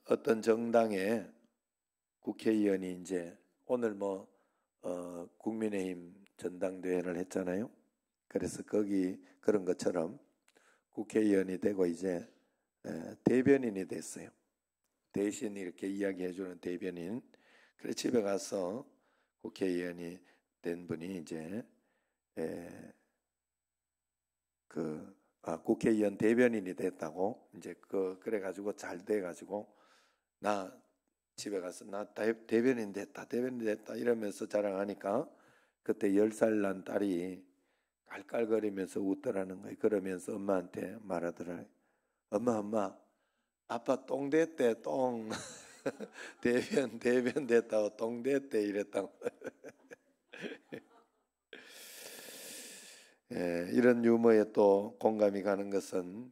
어떤 정당의 국회의원이 이제 오늘 국민의힘 전당대회를 했잖아요. 그래서 거기 그런 것처럼 국회의원이 되고 이제 대변인이 됐어요. 대신 이렇게 이야기해주는 대변인. 그래서 집에 가서 국회의원이 된 분이 이제 국회의원 대변인이 됐다고 이제 그래가지고 잘 돼가지고 나 집에 가서 나 대변인 됐다 이러면서 자랑하니까 그때 10살 난 딸이 깔깔거리면서 웃더라는 거예요. 그러면서 엄마한테 말하더라. 엄마 아빠 똥 됐대 똥. 대변 됐다고 똥 됐대 이랬다고. 이런 유머에 또 공감이 가는 것은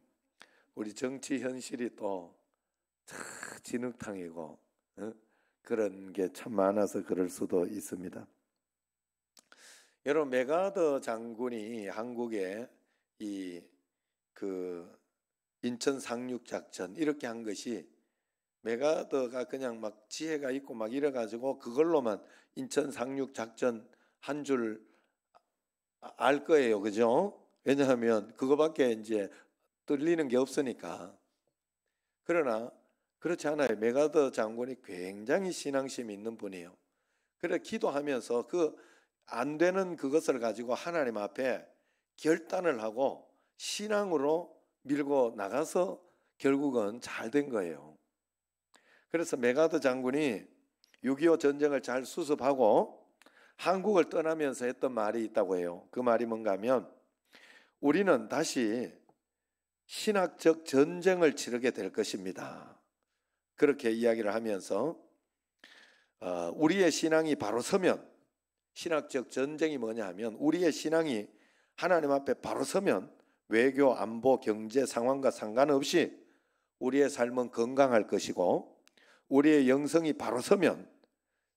우리 정치 현실이 또 진흙탕이고 그런 게 참 많아서 그럴 수도 있습니다. 여러분, 메가더 장군이 한국에 인천 상륙 작전 이렇게 한 것이 메가더가 그냥 막 지혜가 있고 막 이래가지고 그걸로만 인천 상륙 작전 한 줄 알 거예요, 그죠? 왜냐하면 그거밖에 이제 들리는 게 없으니까. 그러나 그렇지 않아요. 메가더 장군이 굉장히 신앙심이 있는 분이에요. 그래 기도하면서 안 되는 그것을 가지고 하나님 앞에 결단을 하고 신앙으로 밀고 나가서 결국은 잘 된 거예요. 그래서 메가더 장군이 6.25 전쟁을 잘 수습하고 한국을 떠나면서 했던 말이 있다고 해요. 그 말이 뭔가 하면 우리는 다시 신학적 전쟁을 치르게 될 것입니다. 그렇게 이야기를 하면서 우리의 신앙이 바로 서면, 신학적 전쟁이 뭐냐 하면 우리의 신앙이 하나님 앞에 바로 서면 외교, 안보, 경제 상황과 상관없이 우리의 삶은 건강할 것이고 우리의 영성이 바로 서면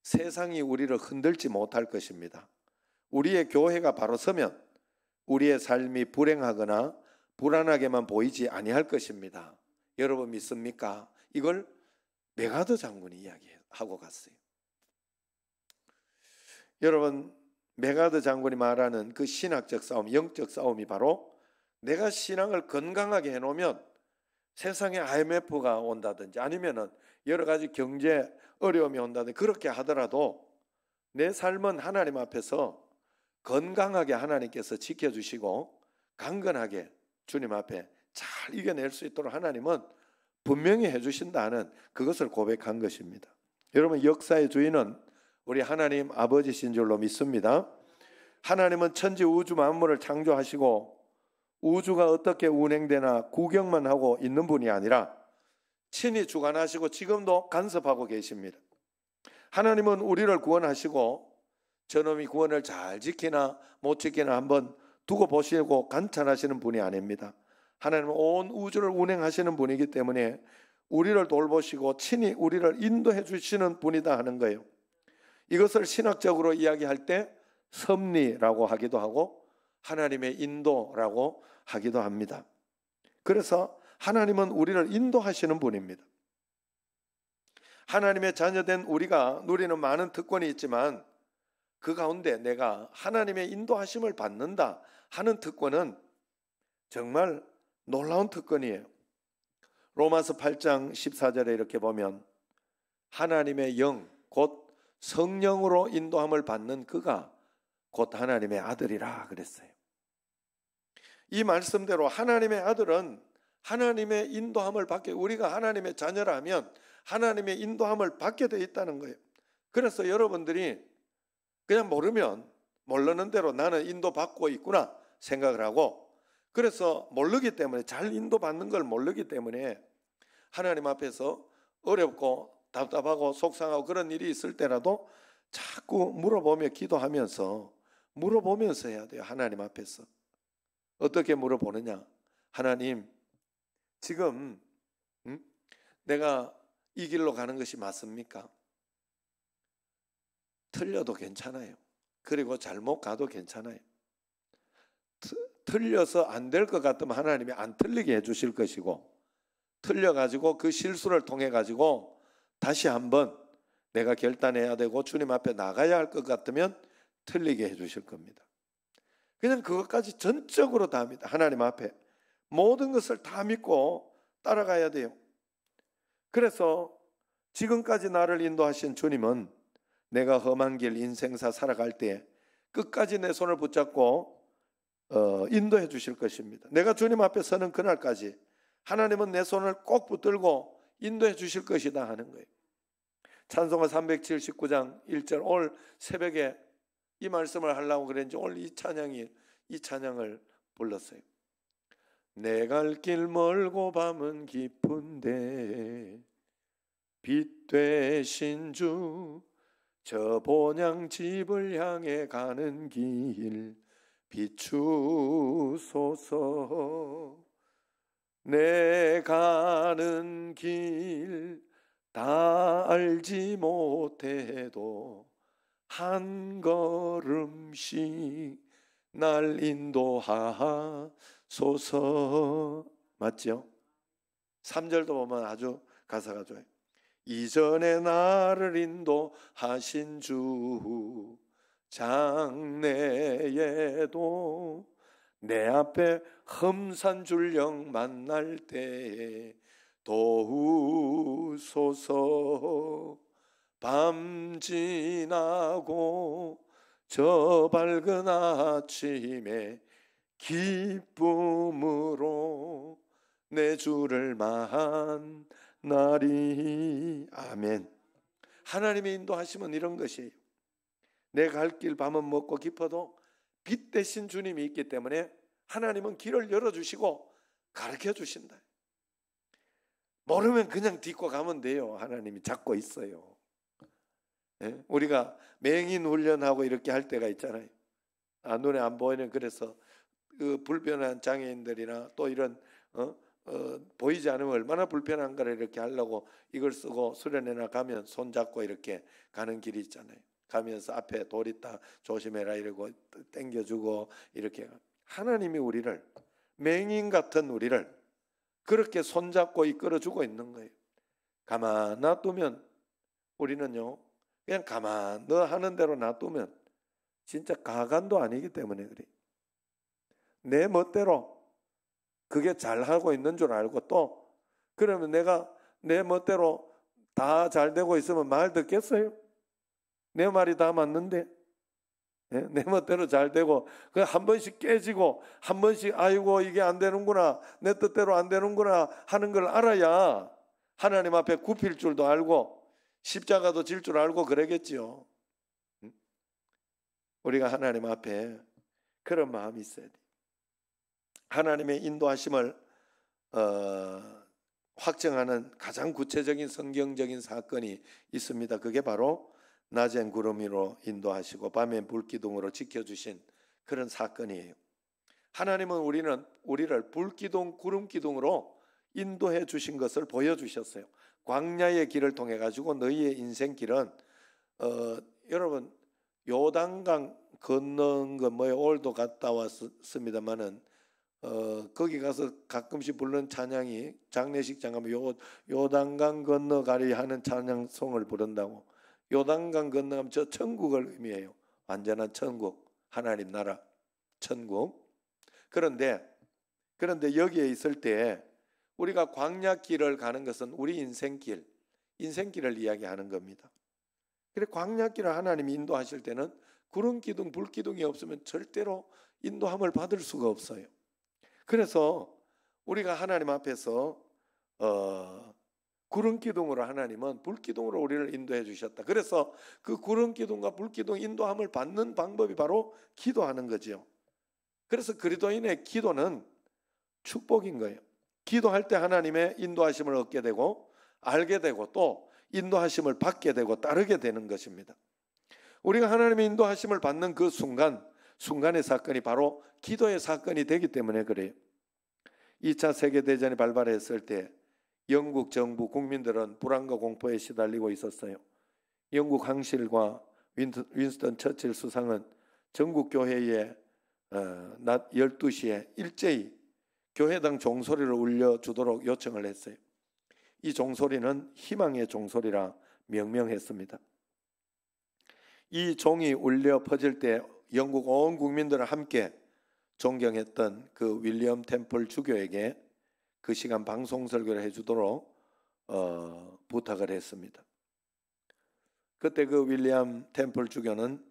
세상이 우리를 흔들지 못할 것입니다. 우리의 교회가 바로 서면 우리의 삶이 불행하거나 불안하게만 보이지 아니할 것입니다. 여러분 믿습니까? 이걸 메가더 장군이 이야기하고 갔어요. 여러분, 메가더 장군이 말하는 그 신학적 싸움, 영적 싸움이 바로 내가 신앙을 건강하게 해놓으면 세상에 IMF가 온다든지 아니면은 여러 가지 경제 어려움이 온다든지 그렇게 하더라도 내 삶은 하나님 앞에서 건강하게 하나님께서 지켜주시고 강건하게 주님 앞에 잘 이겨낼 수 있도록 하나님은 분명히 해주신다는 그것을 고백한 것입니다. 여러분, 역사의 주인은 우리 하나님 아버지신 줄로 믿습니다. 하나님은 천지 우주 만물을 창조하시고 우주가 어떻게 운행되나 구경만 하고 있는 분이 아니라 친히 주관하시고 지금도 간섭하고 계십니다. 하나님은 우리를 구원하시고 저놈이 구원을 잘 지키나 못 지키나 한번 두고 보시고 관찰하시는 분이 아닙니다. 하나님은 온 우주를 운행하시는 분이기 때문에 우리를 돌보시고 친히 우리를 인도해 주시는 분이다 하는 거예요. 이것을 신학적으로 이야기할 때 섭리라고 하기도 하고 하나님의 인도라고 하기도 합니다. 그래서 하나님은 우리를 인도하시는 분입니다. 하나님의 자녀된 우리가 누리는 많은 특권이 있지만 그 가운데 내가 하나님의 인도하심을 받는다 하는 특권은 정말 놀라운 특권이에요. 로마서 8장 14절에 이렇게 보면 하나님의 영, 곧 성령으로 인도함을 받는 그가 곧 하나님의 아들이라 그랬어요. 이 말씀대로 하나님의 아들은 하나님의 인도함을 받게, 우리가 하나님의 자녀라면 하나님의 인도함을 받게 되어 있다는 거예요. 그래서 여러분들이 그냥 모르는 대로 나는 인도받고 있구나 생각을 하고, 그래서 모르기 때문에, 잘 인도받는 걸 모르기 때문에 하나님 앞에서 어렵고 답답하고 속상하고 그런 일이 있을 때라도 자꾸 물어보며 기도하면서 해야 돼요. 하나님 앞에서. 어떻게 물어보느냐? 하나님, 지금 내가 이 길로 가는 것이 맞습니까? 틀려도 괜찮아요. 그리고 잘못 가도 괜찮아요. 틀려서 안 될 것 같으면 하나님이 안 틀리게 해주실 것이고, 틀려가지고 그 실수를 통해가지고 다시 한번 내가 결단해야 되고 주님 앞에 나가야 할 것 같으면 틀리게 해주실 겁니다. 그냥 그것까지 전적으로 다 합니다. 하나님 앞에 모든 것을 다 믿고 따라가야 돼요. 그래서 지금까지 나를 인도하신 주님은 내가 험한 길 인생사 살아갈 때 끝까지 내 손을 붙잡고 인도해 주실 것입니다. 내가 주님 앞에 서는 그날까지 하나님은 내 손을 꼭 붙들고 인도해 주실 것이다 하는 거예요. 찬송가 379장 1절 오늘 새벽에 이 말씀을 하려고 그랬는지 오늘 이 찬양을 불렀어요. 내 갈 길 멀고 밤은 깊은데 빛 되신 주 저 본향 집을 향해 가는 길 비추소서. 내 가는 길 다 알지 못해도 한 걸음씩 날 인도하소서. 맞죠? 3절도 보면 아주 가사가 좋아요. 이전에 나를 인도하신 주 장래에도 내 앞에 험산 줄령 만날 때 도우소서. 밤 지나고 저 밝은 아침에 기쁨으로 내 주를 만나리. 아멘. 하나님의 인도하심은 이런 것이에요. 내 갈 길 밤은 먹고 깊어도 빛 대신 주님이 있기 때문에 하나님은 길을 열어주시고 가르쳐 주신다. 모르면 그냥 딛고 가면 돼요. 하나님이 잡고 있어요. 예? 우리가 맹인 훈련하고 이렇게 할 때가 있잖아요. 눈에 안 보이는, 그래서 그 불편한 장애인들이나 또 이런 보이지 않으면 얼마나 불편한가를 이렇게 하려고 이걸 쓰고 수련회 가면 손잡고 이렇게 가는 길이 있잖아요. 가면서 앞에 돌 있다 조심해라 이러고 당겨주고 이렇게. 하나님이 우리를, 맹인 같은 우리를 그렇게 손잡고 이끌어주고 있는 거예요. 가만 놔두면 우리는요, 그냥 가만 너 하는 대로 놔두면 진짜 가관도 아니기 때문에 그래. 내 멋대로 그게 잘하고 있는 줄 알고, 또 그러면 내가 내 멋대로 다 잘 되고 있으면 말 듣겠어요? 내 말이 다 맞는데, 내 멋대로 잘 되고 그 한 번씩 깨지고 한 번씩 아이고 이게 안 되는구나, 내 뜻대로 안 되는구나 하는 걸 알아야 하나님 앞에 굽힐 줄도 알고 십자가도 질 줄 알고 그러겠지요. 우리가 하나님 앞에 그런 마음이 있어야 돼. 하나님의 인도하심을 확정하는 가장 구체적인 성경적인 사건이 있습니다. 그게 바로 낮엔 구름 위로 인도하시고 밤엔 불기둥으로 지켜주신 그런 사건이에요. 하나님은 우리를 불기둥, 구름기둥으로 인도해 주신 것을 보여주셨어요. 광야의 길을 통해 가지고 너희의 인생길은 여러분 요단강 건너는 거 뭐예요? 오늘도 갔다 왔습니다만은 거기 가서 가끔씩 부르는 찬양이, 장례식장 가면 요단강 건너가리 하는 찬양송을 부른다고. 요단강 건너가면 저 천국을 의미해요. 완전한 천국, 하나님 나라 천국. 그런데 여기에 있을 때 우리가 광야길을 가는 것은 우리 인생길을 이야기하는 겁니다. 그래 광야길을 하나님이 인도하실 때는 구름기둥, 불기둥이 없으면 절대로 인도함을 받을 수가 없어요. 그래서 우리가 하나님 앞에서 구름기둥으로, 하나님은 불기둥으로 우리를 인도해 주셨다. 그래서 그 구름기둥과 불기둥 인도함을 받는 방법이 바로 기도하는 거지요. 그래서 그리스도인의 기도는 축복인 거예요. 기도할 때 하나님의 인도하심을 얻게 되고 알게 되고 또 인도하심을 받게 되고 따르게 되는 것입니다. 우리가 하나님의 인도하심을 받는 그 순간의 사건이 바로 기도의 사건이 되기 때문에 그래요. 2차 세계대전이 발발했을 때 영국 정부 국민들은 불안과 공포에 시달리고 있었어요. 영국 황실과 윈스턴 처칠 수상은 전국 교회에 낮 12시에 일제히 교회당 종소리를 울려주도록 요청을 했어요. 이 종소리는 희망의 종소리라 명명했습니다. 이 종이 울려 퍼질 때 영국 온 국민들을 함께 존경했던 그 윌리엄 템플 주교에게 그 시간 방송 설교를 해주도록 부탁을 했습니다. 그때 그 윌리엄 템플 주교는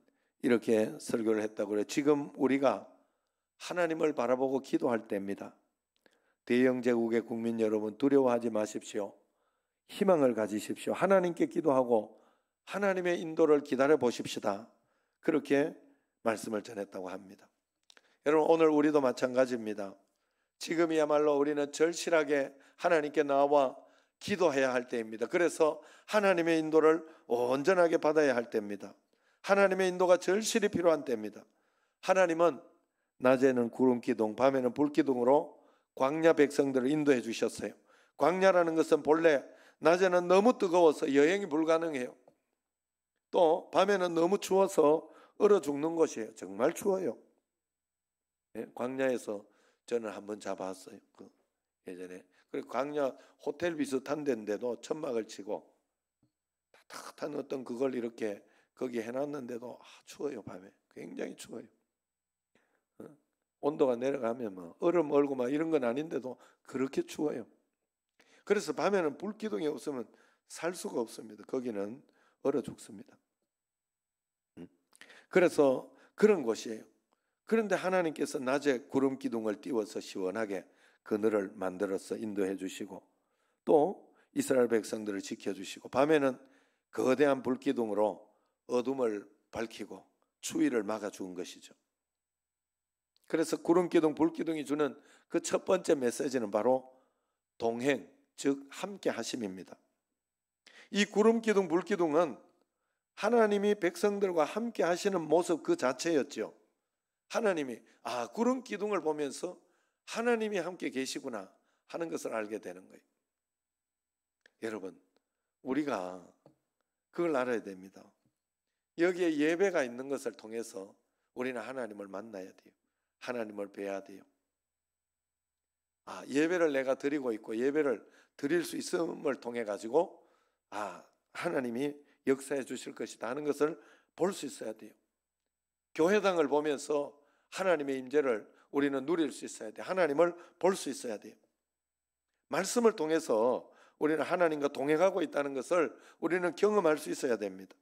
이렇게 설교를 했다고 그래요. 지금 우리가 하나님을 바라보고 기도할 때입니다. 대영 제국의 국민 여러분, 두려워하지 마십시오. 희망을 가지십시오. 하나님께 기도하고 하나님의 인도를 기다려 보십시다. 그렇게 말씀을 전했다고 합니다. 여러분, 오늘 우리도 마찬가지입니다. 지금이야말로 우리는 절실하게 하나님께 나와 기도해야 할 때입니다. 그래서 하나님의 인도를 온전하게 받아야 할 때입니다. 하나님의 인도가 절실히 필요한 때입니다. 하나님은 낮에는 구름 기둥, 밤에는 불 기둥으로 광야 백성들을 인도해 주셨어요. 광야라는 것은 본래 낮에는 너무 뜨거워서 여행이 불가능해요. 또 밤에는 너무 추워서 얼어 죽는 곳이에요. 정말 추워요. 네, 광야에서 저는 한번 잡아왔어요. 예전에. 그리고 광야 호텔 비슷한 데인데도 천막을 치고 따뜻한 어떤 그걸 이렇게 거기 해놨는데도 추워요. 밤에 굉장히 추워요. 온도가 내려가면 뭐 얼음 얼고 막 이런 건 아닌데도 그렇게 추워요. 그래서 밤에는 불기둥이 없으면 살 수가 없습니다. 거기는 얼어 죽습니다. 그래서 그런 곳이에요. 그런데 하나님께서 낮에 구름 기둥을 띄워서 시원하게 그늘을 만들어서 인도해 주시고 또 이스라엘 백성들을 지켜주시고 밤에는 거대한 불기둥으로 어둠을 밝히고 추위를 막아준 것이죠. 그래서 구름기둥, 불기둥이 주는 그 첫 번째 메시지는 바로 동행, 즉 함께 하심입니다. 이 구름기둥, 불기둥은 하나님이 백성들과 함께 하시는 모습 그 자체였죠. 하나님이 구름기둥을 보면서 하나님이 함께 계시구나 하는 것을 알게 되는 거예요. 여러분, 우리가 그걸 알아야 됩니다. 여기에 예배가 있는 것을 통해서 우리는 하나님을 만나야 돼요. 하나님을 뵈야 돼요. 예배를 내가 드리고 있고 예배를 드릴 수 있음을 통해 가지고 하나님이 역사해 주실 것이다 하는 것을 볼 수 있어야 돼요. 교회당을 보면서 하나님의 임재를 우리는 누릴 수 있어야 돼요. 하나님을 볼 수 있어야 돼요. 말씀을 통해서 우리는 하나님과 동행하고 있다는 것을 우리는 경험할 수 있어야 됩니다.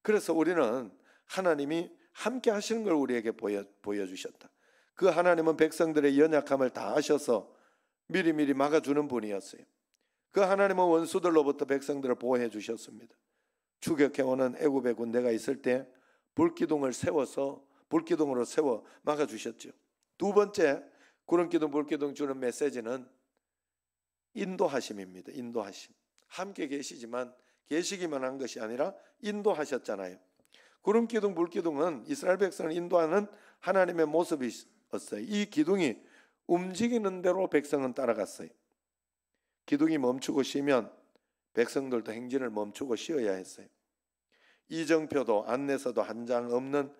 그래서 우리는 하나님이 함께 하시는 걸 우리에게 보여주셨다. 그 하나님은 백성들의 연약함을 다 아셔서 미리미리 막아주는 분이었어요. 그 하나님은 원수들로부터 백성들을 보호해 주셨습니다. 추격해오는 애굽의 군대가 있을 때 불기둥을 세워서 불기둥으로 세워 막아주셨죠. 두 번째 구름기둥 불기둥 주는 메시지는 인도하심입니다. 인도하심. 함께 계시지만 계시기만 한 것이 아니라 인도하셨잖아요. 구름기둥 불기둥은 이스라엘 백성을 인도하는 하나님의 모습이었어요. 이 기둥이 움직이는 대로 백성은 따라갔어요. 기둥이 멈추고 쉬면 백성들도 행진을 멈추고 쉬어야 했어요. 이정표도 안내서도 한 장 없는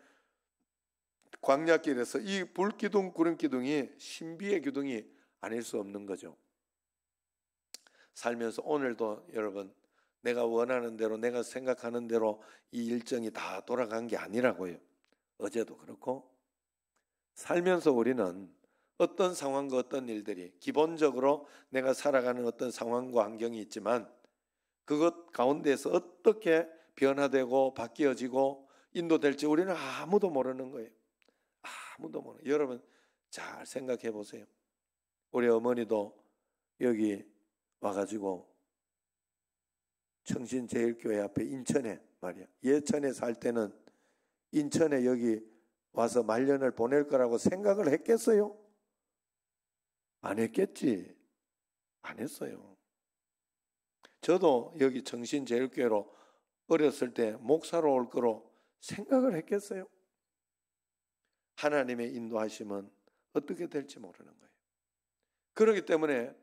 광야길에서 이 불기둥 구름기둥이 신비의 기둥이 아닐 수 없는 거죠. 살면서 오늘도 여러분 내가 원하는 대로 내가 생각하는 대로 이 일정이 다 돌아간 게 아니라고요. 어제도 그렇고 살면서 우리는 어떤 상황과 어떤 일들이 기본적으로 내가 살아가는 어떤 상황과 환경이 있지만 그것 가운데서 어떻게 변화되고 바뀌어지고 인도될지 우리는 아무도 모르는 거예요. 아무도 모르는. 여러분 잘 생각해 보세요. 우리 어머니도 여기 와가지고 청신제일교회 앞에 인천에 말이야. 예천에 살 때는 인천에 여기 와서 말년을 보낼 거라고 생각을 했겠어요? 안 했겠지. 안 했어요. 저도 여기 청신제일교회로 어렸을 때 목사로 올 거로 생각을 했겠어요? 하나님의 인도하심은 어떻게 될지 모르는 거예요. 그렇기 때문에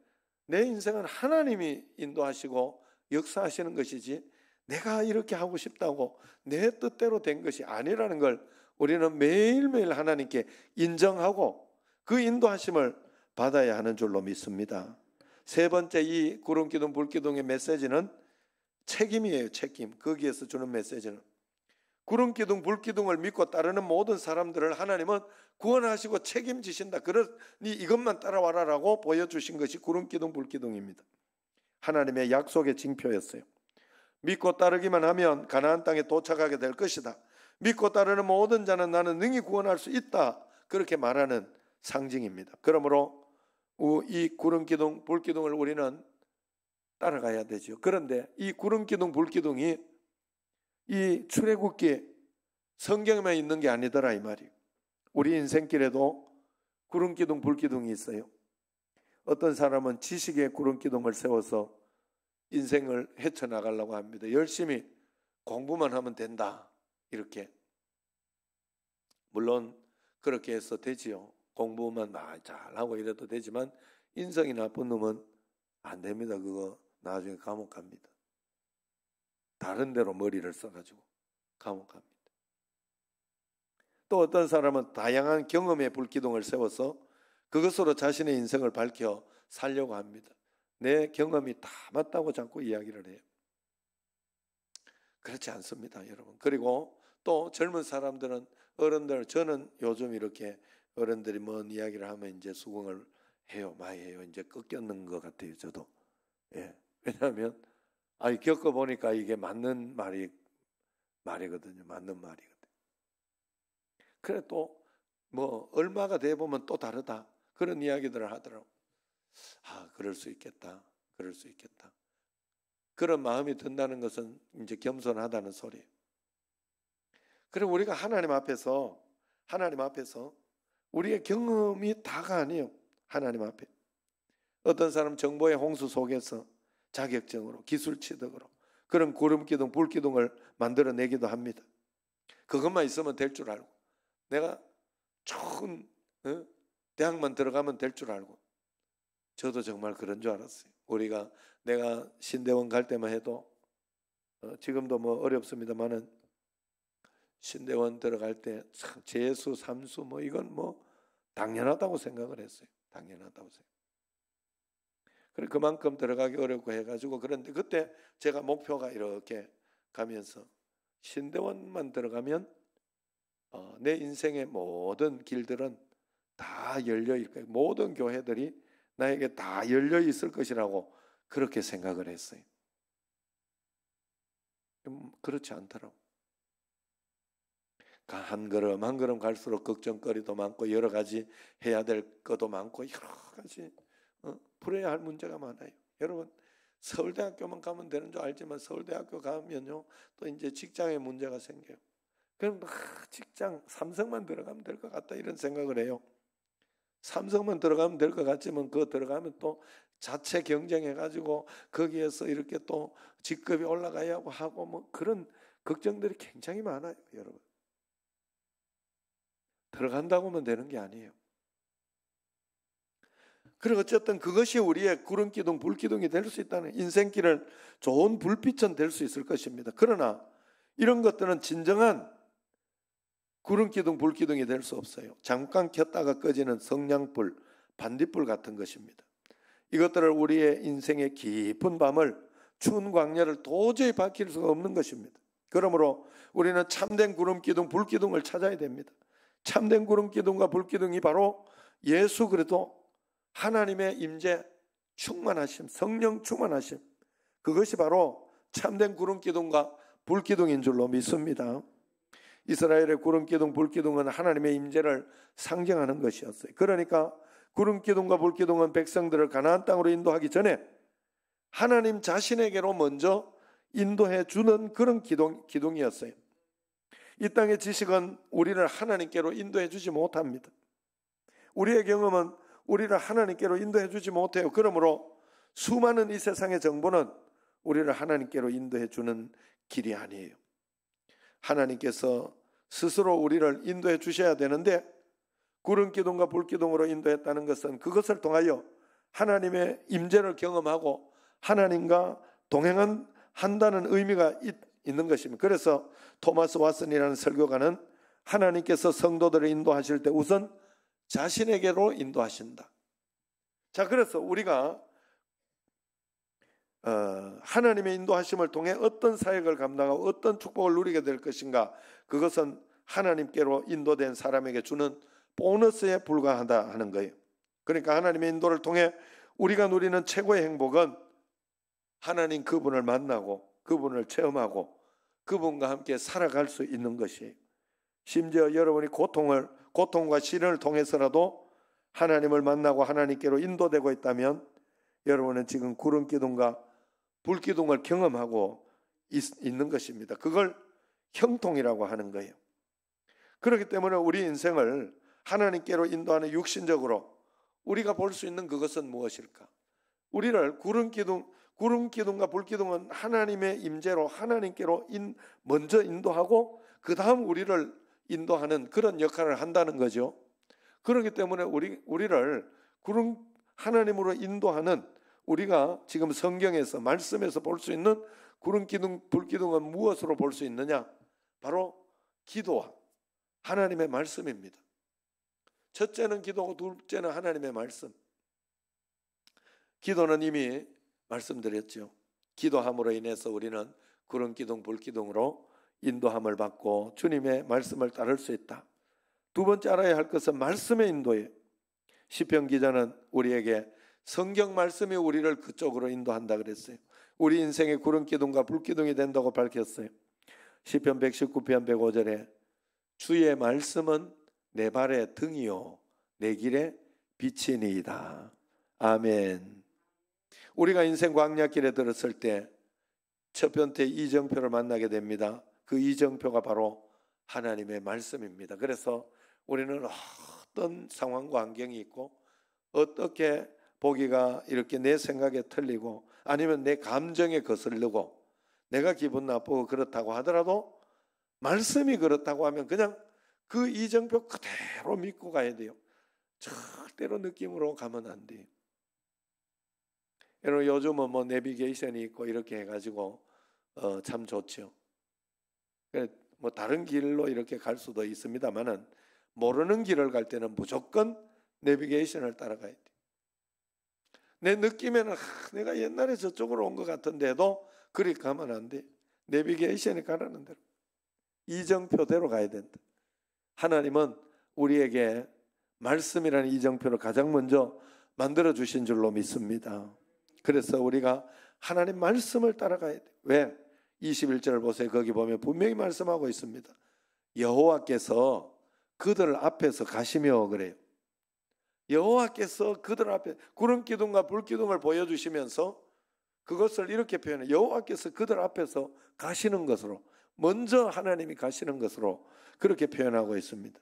내 인생은 하나님이 인도하시고 역사하시는 것이지 내가 이렇게 하고 싶다고 내 뜻대로 된 것이 아니라는 걸 우리는 매일매일 하나님께 인정하고 그 인도하심을 받아야 하는 줄로 믿습니다. 세 번째 이 구름기둥 불기둥의 메시지는 책임이에요. 책임. 거기에서 주는 메시지는 구름기둥 불기둥을 믿고 따르는 모든 사람들을 하나님은 구원하시고 책임지신다. 그러니 이것만 따라와라라고 보여주신 것이 구름기둥 불기둥입니다. 하나님의 약속의 징표였어요. 믿고 따르기만 하면 가나안 땅에 도착하게 될 것이다. 믿고 따르는 모든 자는 나는 능히 구원할 수 있다. 그렇게 말하는 상징입니다. 그러므로 이 구름기둥 불기둥을 우리는 따라가야 되죠. 그런데 이 구름기둥 불기둥이 이 출애굽기 성경에만 있는 게 아니더라 이 말이에요. 우리 인생길에도 구름기둥 불기둥이 있어요. 어떤 사람은 지식의 구름기둥을 세워서 인생을 헤쳐나가려고 합니다. 열심히 공부만 하면 된다 이렇게. 물론 그렇게 해서 되지요. 공부만 잘하고 이래도 되지만 인성이 나쁜 놈은 안 됩니다. 그거 나중에 감옥 갑니다. 다른 데로 머리를 써가지고 감옥 갑니다. 또 어떤 사람은 다양한 경험의 불기둥을 세워서 그것으로 자신의 인생을 밝혀 살려고 합니다. 내 경험이 다 맞다고 자꾸 이야기를 해요. 그렇지 않습니다, 여러분. 그리고 또 젊은 사람들은 어른들, 저는 요즘 이렇게 어른들이 뭔 이야기를 하면 이제 수긍을 해요. 많이 해요. 이제 꺾였는 것 같아요, 저도. 예. 왜냐하면 겪어보니까 이게 맞는 말이거든요. 맞는 말이거든요. 그래 또 뭐 얼마가 돼 보면 또 다르다. 그런 이야기들을 하더라고. 그럴 수 있겠다. 그럴 수 있겠다. 그런 마음이 든다는 것은 이제 겸손하다는 소리예요. 그리고 우리가 하나님 앞에서 우리의 경험이 다가 아니에요. 하나님 앞에. 어떤 사람 정보의 홍수 속에서 자격증으로, 기술 취득으로 그런 구름기둥, 불기둥을 만들어내기도 합니다. 그것만 있으면 될 줄 알고, 내가 좋은 대학만 들어가면 될 줄 알고. 저도 정말 그런 줄 알았어요. 내가 신대원 갈 때만 해도 지금도 뭐 어렵습니다만은 신대원 들어갈 때 재수, 삼수 뭐 이건 뭐 당연하다고 생각을 했어요. 당연하다고 생각. 그래 그만큼 들어가기 어렵고 해가지고. 그런데 그때 제가 목표가 이렇게 가면서 신대원만 들어가면 내 인생의 모든 길들은 다 열려 있을 거예요. 모든 교회들이 나에게 다 열려 있을 것이라고 그렇게 생각을 했어요. 그렇지 않더라고. 한 걸음 한 걸음 갈수록 걱정거리도 많고 여러 가지 해야 될 것도 많고 여러 가지 풀어야 할 문제가 많아요. 여러분 서울대학교만 가면 되는 줄 알지만 서울대학교 가면요 또 이제 직장에 문제가 생겨요. 그럼 직장 삼성만 들어가면 될 것 같다 이런 생각을 해요. 삼성만 들어가면 될 것 같지만 그거 들어가면 또 자체 경쟁해가지고 거기에서 이렇게 또 직급이 올라가야 하고 뭐 그런 걱정들이 굉장히 많아요, 여러분. 들어간다고 하면 되는 게 아니에요. 그리고 어쨌든 그것이 우리의 구름기둥, 불기둥이 될 수 있다는, 인생길을 좋은 불빛은 될 수 있을 것입니다. 그러나 이런 것들은 진정한 구름기둥, 불기둥이 될 수 없어요. 잠깐 켰다가 꺼지는 성냥불, 반딧불 같은 것입니다. 이것들을 우리의 인생의 깊은 밤을, 추운 광야를 도저히 밝힐 수가 없는 것입니다. 그러므로 우리는 참된 구름기둥, 불기둥을 찾아야 됩니다. 참된 구름기둥과 불기둥이 바로 예수 그리스도 하나님의 임재, 충만하심, 성령 충만하심, 그것이 바로 참된 구름기둥과 불기둥인 줄로 믿습니다. 이스라엘의 구름기둥, 불기둥은 하나님의 임재를 상징하는 것이었어요. 그러니까 구름기둥과 불기둥은 백성들을 가나안 땅으로 인도하기 전에 하나님 자신에게로 먼저 인도해 주는 그런 기둥이었어요. 이 땅의 지식은 우리를 하나님께로 인도해 주지 못합니다. 우리의 경험은 우리를 하나님께로 인도해 주지 못해요. 그러므로 수많은 이 세상의 정보는 우리를 하나님께로 인도해 주는 길이 아니에요. 하나님께서 스스로 우리를 인도해 주셔야 되는데 구름기둥과 불기둥으로 인도했다는 것은 그것을 통하여 하나님의 임재를 경험하고 하나님과 동행한다는 의미가 있는 것입니다. 그래서 토마스 왓슨이라는 설교가는 하나님께서 성도들을 인도하실 때 우선 자신에게로 인도하신다. 자, 그래서 우리가 하나님의 인도하심을 통해 어떤 사역을 감당하고 어떤 축복을 누리게 될 것인가, 그것은 하나님께로 인도된 사람에게 주는 보너스에 불과하다 하는 거예요. 그러니까 하나님의 인도를 통해 우리가 누리는 최고의 행복은 하나님 그분을 만나고 그분을 체험하고 그분과 함께 살아갈 수 있는 것이에요. 심지어 여러분이 고통과 시련을 통해서라도 하나님을 만나고 하나님께로 인도되고 있다면 여러분은 지금 구름 기둥과 불 기둥을 경험하고 있는 것입니다. 그걸 형통이라고 하는 거예요. 그렇기 때문에 우리 인생을 하나님께로 인도하는 육신적으로 우리가 볼 수 있는 그것은 무엇일까? 우리를 구름 기둥과 불 기둥은 하나님의 임재로 하나님께로 먼저 인도하고 그 다음 우리를 인도하는 그런 역할을 한다는 거죠. 그렇기 때문에 우리를 하나님으로 인도하는, 우리가 지금 성경에서 말씀에서 볼 수 있는 구름 기둥, 불 기둥은 무엇으로 볼 수 있느냐? 바로 기도와 하나님의 말씀입니다. 첫째는 기도고 둘째는 하나님의 말씀. 기도는 이미 말씀드렸죠. 기도함으로 인해서 우리는 구름 기둥, 불 기둥으로 인도함을 받고 주님의 말씀을 따를 수 있다. 두 번째 알아야 할 것은 말씀의 인도예요. 시편 기자는 우리에게 성경 말씀이 우리를 그쪽으로 인도한다 그랬어요. 우리 인생의 구름 기둥과 불 기둥이 된다고 밝혔어요. 시편 119편 105절에 주의 말씀은 내 발의 등이요 내 길의 빛이니이다. 아멘. 우리가 인생 광야길에 들었을 때 첫 번째 이정표를 만나게 됩니다. 그 이정표가 바로 하나님의 말씀입니다. 그래서 우리는 어떤 상황과 환경이 있고 어떻게 보기가 이렇게 내 생각에 틀리고 아니면 내 감정에 거슬리고 내가 기분 나쁘고 그렇다고 하더라도 말씀이 그렇다고 하면 그냥 그 이정표 그대로 믿고 가야 돼요. 절대로 느낌으로 가면 안 돼요. 여러분 요즘은 뭐 내비게이션이 있고 이렇게 해가지고 참 좋죠. 뭐 다른 길로 이렇게 갈 수도 있습니다만은 모르는 길을 갈 때는 무조건 내비게이션을 따라가야 돼. 내 느낌에는 내가 옛날에 저쪽으로 온 것 같은데도 그리 가면 안 돼. 내비게이션이 가라는 대로 이정표대로 가야 된다. 하나님은 우리에게 말씀이라는 이정표를 가장 먼저 만들어 주신 줄로 믿습니다. 그래서 우리가 하나님 말씀을 따라가야 돼. 왜? 21절 보세요. 거기 보면 분명히 말씀하고 있습니다. 여호와께서 그들 앞에서 가시며 그래요. 여호와께서 그들 앞에 구름 기둥과 불 기둥을 보여주시면서 그것을 이렇게 표현해요. 여호와께서 그들 앞에서 가시는 것으로, 먼저 하나님이 가시는 것으로 그렇게 표현하고 있습니다.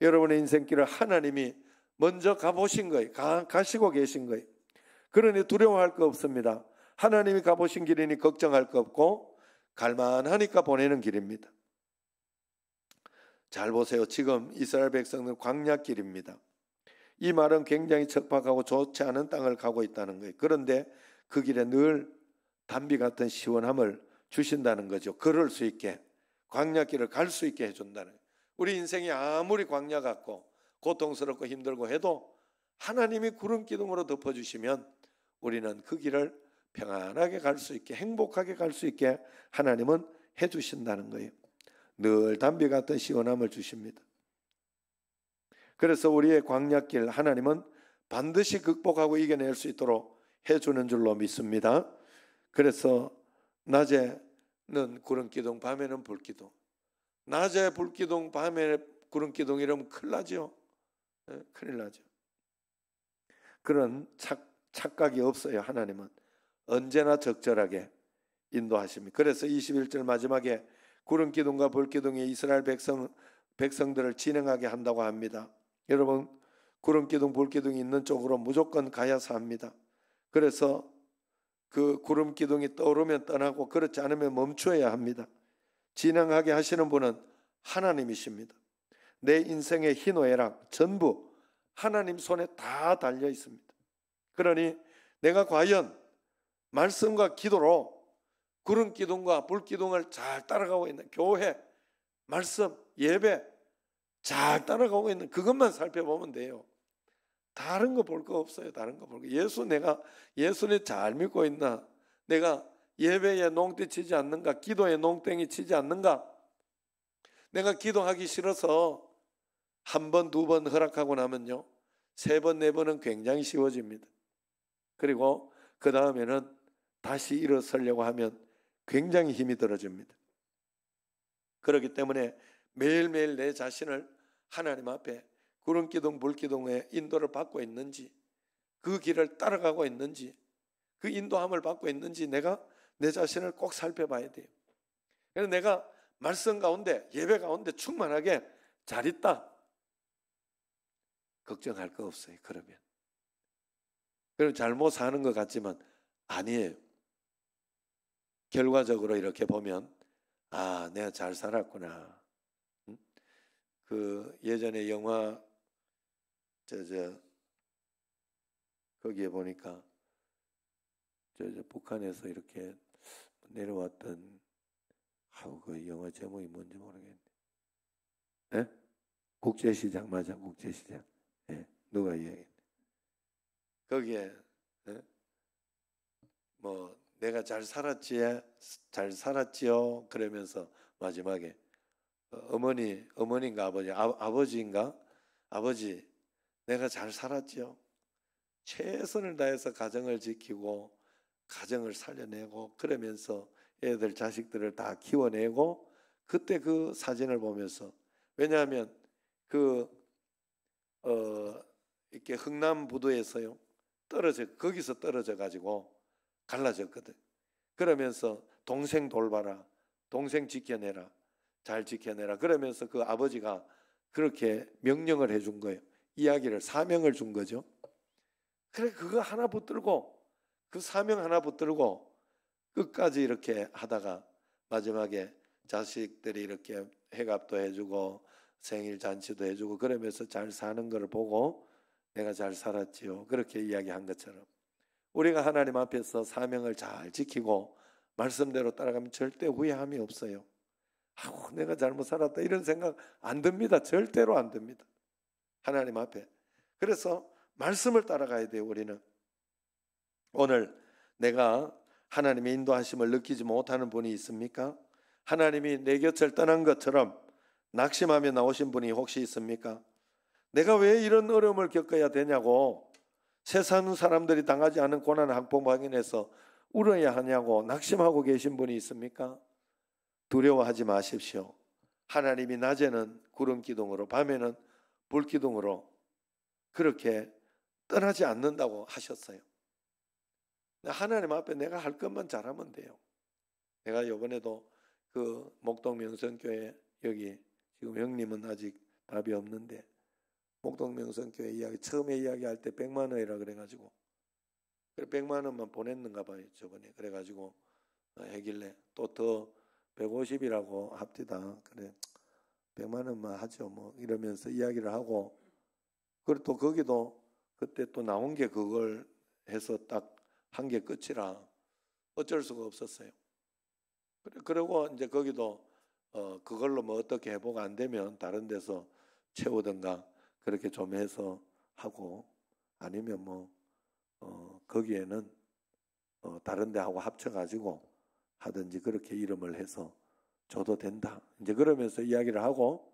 여러분의 인생길을 하나님이 먼저 가보신 거예요. 가시고 계신 거예요. 그러니 두려워할 거 없습니다. 하나님이 가보신 길이니 걱정할 거 없고 갈만하니까 보내는 길입니다. 잘 보세요. 지금 이스라엘 백성은 광야길입니다. 이 말은 굉장히 척박하고 좋지 않은 땅을 가고 있다는 거예요. 그런데 그 길에 늘 담비 같은 시원함을 주신다는 거죠. 걸을 수 있게, 광야길을 갈 수 있게 해준다는 거예요. 우리 인생이 아무리 광야 같고 고통스럽고 힘들고 해도 하나님이 구름 기둥으로 덮어주시면 우리는 그 길을 평안하게 갈 수 있게, 행복하게 갈 수 있게 하나님은 해주신다는 거예요. 늘 담비 같은 시원함을 주십니다. 그래서 우리의 광야길 하나님은 반드시 극복하고 이겨낼 수 있도록 해주는 줄로 믿습니다. 그래서 낮에는 구름기둥, 밤에는 불기둥. 낮에 불기둥, 밤에 구름기둥 이러면 큰일 나죠. 큰일 나죠. 그런 착각이 없어요. 하나님은 언제나 적절하게 인도하십니다. 그래서 21절 마지막에 구름기둥과 불기둥이 이스라엘 백성들을 진행하게 한다고 합니다. 여러분 구름기둥 불기둥이 있는 쪽으로 무조건 가야사 합니다. 그래서 그 구름기둥이 떠오르면 떠나고 그렇지 않으면 멈추어야 합니다. 진행하게 하시는 분은 하나님이십니다. 내 인생의 희노애락 전부 하나님 손에 다 달려 있습니다. 그러니 내가 과연 말씀과 기도로 구름기둥과 불기둥을 잘 따라가고 있는, 교회, 말씀, 예배 잘 따라가고 있는 그것만 살펴보면 돼요. 다른 거 볼 거 없어요. 다른 거 볼 거. 예수는 잘 믿고 있나? 내가 예배에 농대 치지 않는가? 기도에 농땡이 치지 않는가? 내가 기도하기 싫어서 한 번, 두 번 허락하고 나면요, 세 번, 네 번은 굉장히 쉬워집니다. 그리고 그 다음에는 다시 일어서려고 하면 굉장히 힘이 들어집니다. 그렇기 때문에 매일매일 내 자신을 하나님 앞에 구름기둥, 물기둥의 인도를 받고 있는지, 그 길을 따라가고 있는지, 그 인도함을 받고 있는지 내가 내 자신을 꼭 살펴봐야 돼요. 그래서 내가 말씀 가운데, 예배 가운데 충만하게 잘 있다, 걱정할 거 없어요. 그러면 그럼 잘못 사는 것 같지만 아니에요. 결과적으로 이렇게 보면 아, 내가 잘 살았구나. 그 예전에 영화 거기에 보니까 북한에서 이렇게 내려왔던 그 영화 제목이 뭔지 모르겠네. 네? 국제시장, 맞아, 국제시장. 네, 누가 이야기했네. 거기에 뭐 내가 잘 살았지요 그러면서 마지막에 어머니인가 아버지인가, 아버지 내가 잘 살았지요. 최선을 다해서 가정을 지키고 가정을 살려내고 그러면서 애들 자식들을 다 키워내고, 그때 그 사진을 보면서, 왜냐하면 이렇게 흥남부두에서요 거기서 떨어져 가지고 갈라졌거든. 그러면서 동생 돌봐라, 동생 지켜내라, 잘 지켜내라, 그러면서 그 아버지가 그렇게 명령을 해준 거예요. 이야기를, 사명을 준 거죠. 그래, 그거 하나 붙들고, 그 사명 하나 붙들고 끝까지 이렇게 하다가 마지막에 자식들이 이렇게 회갑도 해주고 생일 잔치도 해주고 그러면서 잘 사는 걸 보고 내가 잘 살았지요, 그렇게 이야기한 것처럼 우리가 하나님 앞에서 사명을 잘 지키고 말씀대로 따라가면 절대 후회함이 없어요. 내가 잘못 살았다 이런 생각 안 듭니다. 절대로 안 듭니다. 하나님 앞에. 그래서 말씀을 따라가야 돼요. 우리는 오늘 내가 하나님의 인도하심을 느끼지 못하는 분이 있습니까? 하나님이 내 곁을 떠난 것처럼 낙심하며 나오신 분이 혹시 있습니까? 내가 왜 이런 어려움을 겪어야 되냐고, 세상 사람들이 당하지 않은 고난을 항복방인해서 울어야 하냐고 낙심하고 계신 분이 있습니까? 두려워하지 마십시오. 하나님이 낮에는 구름기둥으로 밤에는 불기둥으로 그렇게 떠나지 않는다고 하셨어요. 하나님 앞에 내가 할 것만 잘하면 돼요. 내가 이번에도 그 목동명성교회, 여기 지금 형님은 아직 답이 없는데 목동명성교회 이야기 처음에 이야기할 때 100만 원이라 그래가지고 100만 원만 보냈는가 봐요 저번에. 그래가지고 하길래 또 더 150이라고 합디다. 그래 100만 원만 하죠 뭐 이러면서 이야기를 하고, 그리고 또 거기도 그때 또 나온 게 그걸 해서 딱 한 게 끝이라 어쩔 수가 없었어요. 그리고 이제 거기도 그걸로 뭐 어떻게 회복 안 되면 다른 데서 채우든가 그렇게 좀 해서 하고, 아니면 뭐 거기에는 다른 데하고 합쳐가지고 하든지 그렇게 이름을 해서 줘도 된다. 이제 그러면서 이야기를 하고,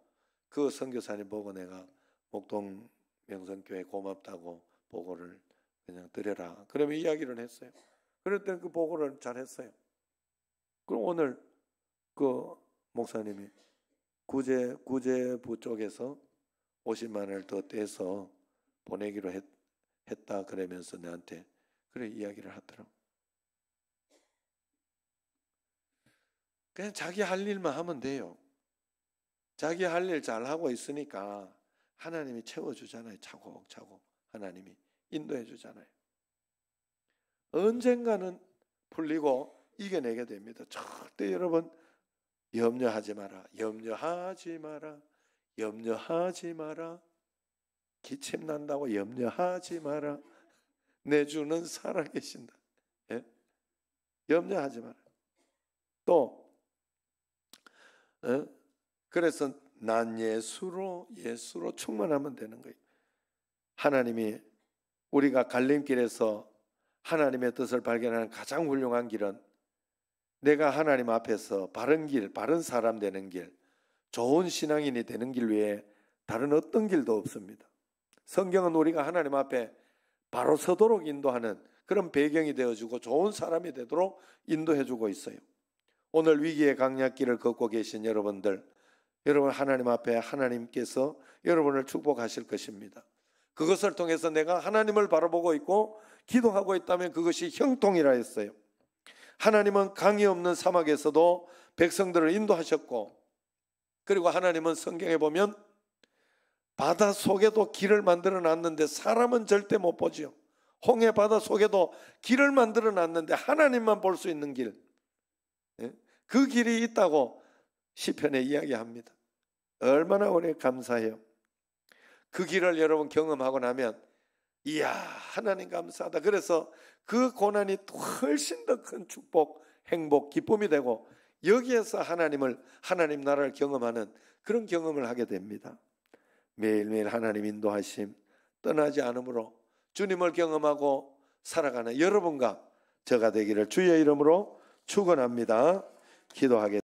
그 선교사님 보고 내가 목동 명성교회 고맙다고 보고를 그냥 드려라. 그러면 이야기를 했어요. 그럴 때 그 보고를 잘 했어요. 그럼 오늘 그 목사님이 구제부 쪽에서 50만 원을 더 떼서 보내기로 했다 그러면서 내한테 그래 이야기를 하더라고. 그냥 자기 할 일만 하면 돼요. 자기 할 일 잘하고 있으니까 하나님이 채워주잖아요. 차곡차곡 하나님이 인도해 주잖아요. 언젠가는 풀리고 이겨내게 됩니다. 절대 여러분 염려하지 마라. 염려하지 마라. 염려하지 마라. 기침 난다고 염려하지 마라. 내 주는 살아계신다. 예? 염려하지 마라. 또 그래서 난 예수로 충만하면 되는 거예요. 하나님이 우리가 갈림길에서 하나님의 뜻을 발견하는 가장 훌륭한 길은 내가 하나님 앞에서 바른 길, 바른 사람 되는 길, 좋은 신앙인이 되는 길 외에 다른 어떤 길도 없습니다. 성경은 우리가 하나님 앞에 바로 서도록 인도하는 그런 배경이 되어주고 좋은 사람이 되도록 인도해주고 있어요. 오늘 위기의 강약길을 걷고 계신 여러분들, 여러분 하나님 앞에 하나님께서 여러분을 축복하실 것입니다. 그것을 통해서 내가 하나님을 바라보고 있고 기도하고 있다면 그것이 형통이라 했어요. 하나님은 강이 없는 사막에서도 백성들을 인도하셨고, 그리고 하나님은 성경에 보면 바다 속에도 길을 만들어 놨는데 사람은 절대 못 보죠. 홍해 바다 속에도 길을 만들어 놨는데 하나님만 볼 수 있는 길, 그 길이 있다고 시편에 이야기합니다. 얼마나 우리 감사해요. 그 길을 여러분 경험하고 나면 이야, 하나님 감사하다. 그래서 그 고난이 훨씬 더 큰 축복, 행복, 기쁨이 되고 여기에서 하나님 나라를 경험하는 그런 경험을 하게 됩니다. 매일매일 하나님 인도하심 떠나지 않으므로 주님을 경험하고 살아가는 여러분과 저가 되기를 주의 이름으로 축원합니다. 기도하겠습니다.